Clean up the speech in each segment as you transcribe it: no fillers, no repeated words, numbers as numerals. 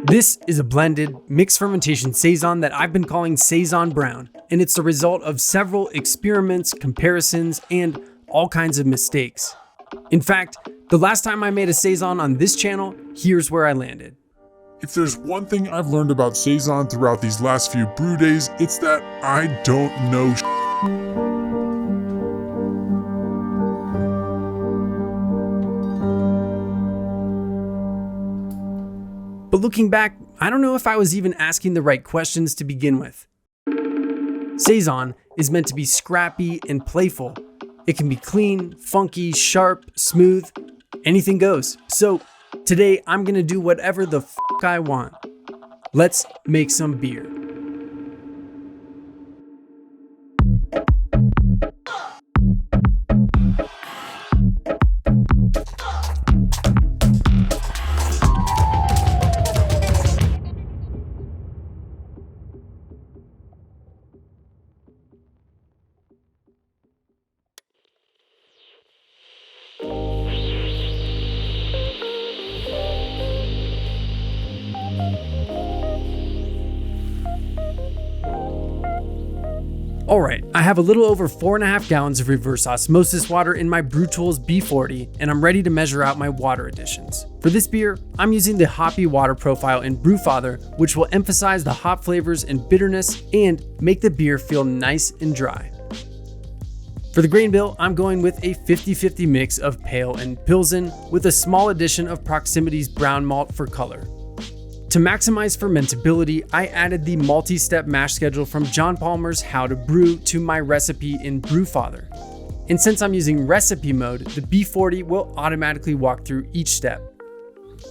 This is a blended, mixed fermentation Saison that I've been calling Saison Brown, and it's the result of several experiments, comparisons, and all kinds of mistakes. In fact, the last time I made a Saison on this channel, here's where I landed. If there's one thing I've learned about Saison throughout these last few brew days, it's that I don't know But looking back, I don't know if I was even asking the right questions to begin with. Saison is meant to be scrappy and playful. It can be clean, funky, sharp, smooth, anything goes. So today I'm gonna do whatever the f I want. Let's make some beer. Alright, I have a little over 4.5 gallons of reverse osmosis water in my BREWTOOLS B40, and I'm ready to measure out my water additions. For this beer, I'm using the hoppy water profile in Brewfather, which will emphasize the hop flavors and bitterness and make the beer feel nice and dry. For the grain bill, I'm going with a 50-50 mix of pale and pilsen with a small addition of Proximity's brown malt for color. To maximize fermentability, I added the multi-step mash schedule from John Palmer's How to Brew to my recipe in Brewfather. And since I'm using recipe mode, the B40 will automatically walk through each step.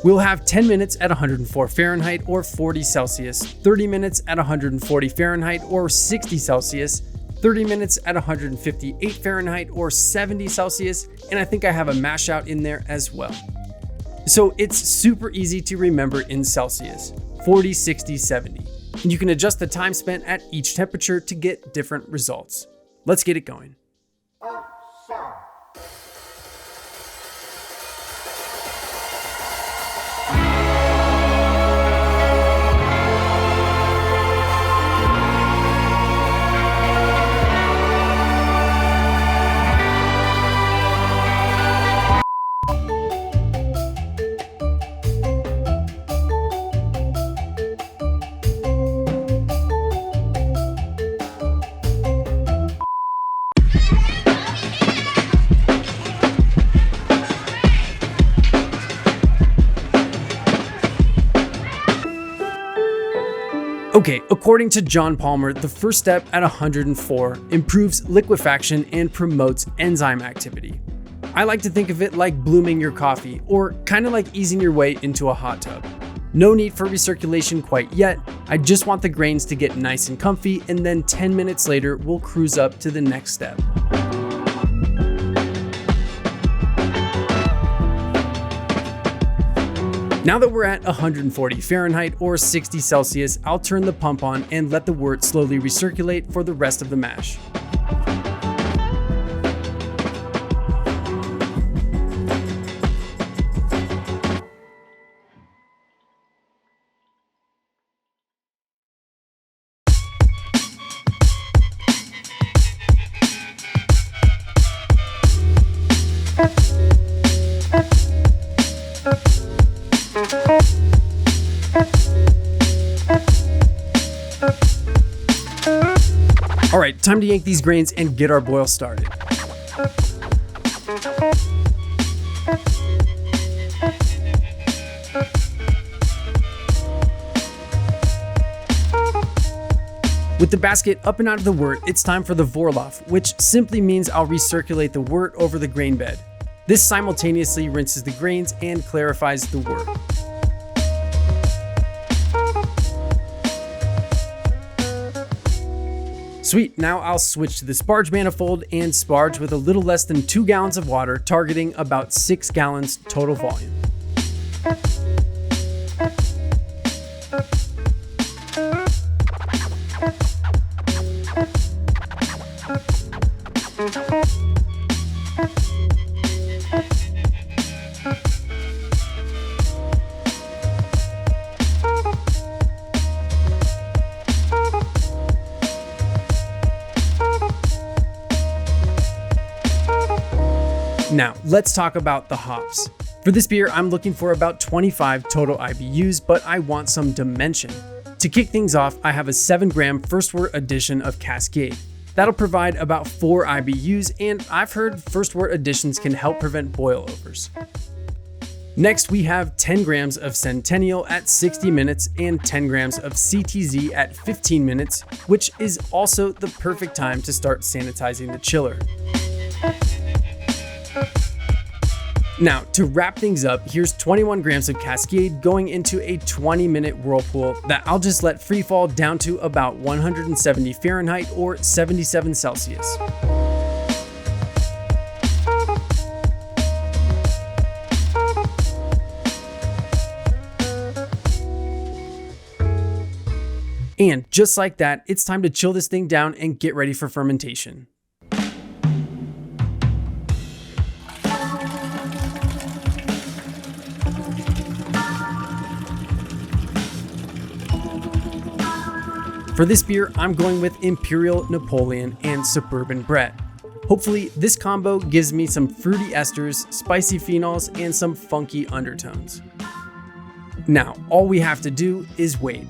We'll have 10 minutes at 104 Fahrenheit or 40 Celsius, 30 minutes at 140 Fahrenheit or 60 Celsius, 30 minutes at 158 Fahrenheit or 70 Celsius, and I think I have a mash out in there as well. So it's super easy to remember in Celsius, 40, 60, 70. And you can adjust the time spent at each temperature to get different results. Let's get it going. Okay, according to John Palmer, the first step at 104 improves liquefaction and promotes enzyme activity. I like to think of it like blooming your coffee, or kind of like easing your way into a hot tub. No need for recirculation quite yet, I just want the grains to get nice and comfy, and then 10 minutes later, we'll cruise up to the next step. Now that we're at 140 Fahrenheit or 60 Celsius, I'll turn the pump on and let the wort slowly recirculate for the rest of the mash. All right, time to yank these grains and get our boil started. With the basket up and out of the wort, it's time for the Vorlauf, which simply means I'll recirculate the wort over the grain bed. This simultaneously rinses the grains and clarifies the wort. Sweet, now I'll switch to the sparge manifold and sparge with a little less than 2 gallons of water, targeting about 6 gallons total volume. Now, let's talk about the hops. For this beer, I'm looking for about 25 total IBUs, but I want some dimension. To kick things off, I have a 7-gram First Wort addition of Cascade. That'll provide about 4 IBUs, and I've heard First Wort additions can help prevent boilovers. Next, we have 10 grams of Centennial at 60 minutes and 10 grams of CTZ at 15 minutes, which is also the perfect time to start sanitizing the chiller. Now, to wrap things up, here's 21 grams of Cascade going into a 20-minute whirlpool that I'll just let free fall down to about 170 Fahrenheit or 77 Celsius. And just like that, it's time to chill this thing down and get ready for fermentation. For this beer, I'm going with Imperial Napoleon and Suburban Brett. Hopefully, this combo gives me some fruity esters, spicy phenols, and some funky undertones. Now, all we have to do is wait.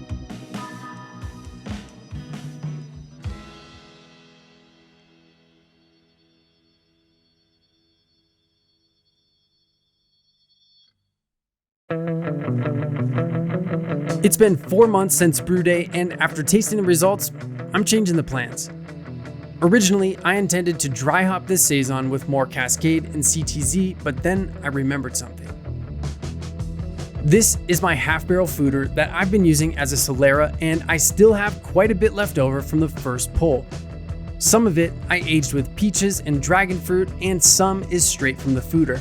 It's been 4 months since brew day, and after tasting the results, I'm changing the plans. Originally, I intended to dry hop this Saison with more Cascade and CTZ, but then I remembered something. This is my half-barrel foeder that I've been using as a Solera, and I still have quite a bit left over from the first pull. Some of it I aged with peaches and dragon fruit, and some is straight from the foeder.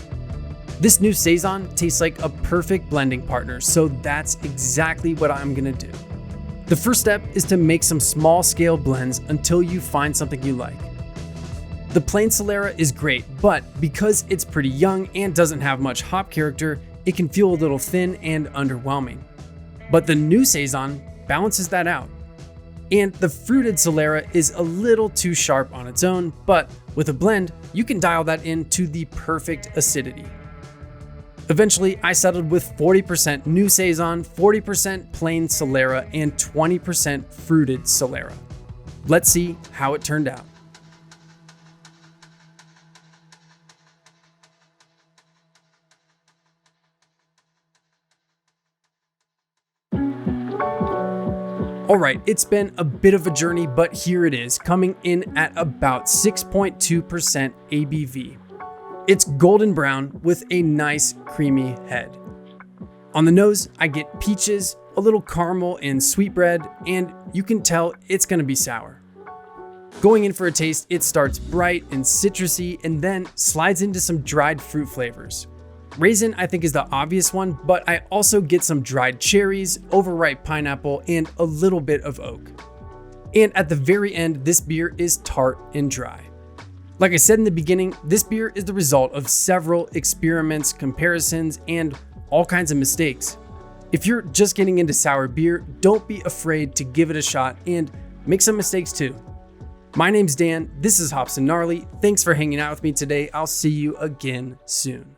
This new Saison tastes like a perfect blending partner, so that's exactly what I'm gonna do. The first step is to make some small scale blends until you find something you like. The plain Solera is great, but because it's pretty young and doesn't have much hop character, it can feel a little thin and underwhelming. But the new Saison balances that out. And the fruited Solera is a little too sharp on its own, but with a blend, you can dial that in to the perfect acidity. Eventually, I settled with 40% new Saison, 40% plain Solera, and 20% fruited Solera. Let's see how it turned out. Alright, it's been a bit of a journey, but here it is, coming in at about 6.2% ABV. It's golden brown with a nice creamy head. On the nose, I get peaches, a little caramel and sweetbread, and you can tell it's gonna be sour. Going in for a taste, it starts bright and citrusy and then slides into some dried fruit flavors. Raisin, I think, is the obvious one, but I also get some dried cherries, overripe pineapple, and a little bit of oak. And at the very end, this beer is tart and dry. Like I said in the beginning, this beer is the result of several experiments, comparisons, and all kinds of mistakes. If you're just getting into sour beer, don't be afraid to give it a shot and make some mistakes too. My name's Dan, this is Hops and Gnarly. Thanks for hanging out with me today. I'll see you again soon.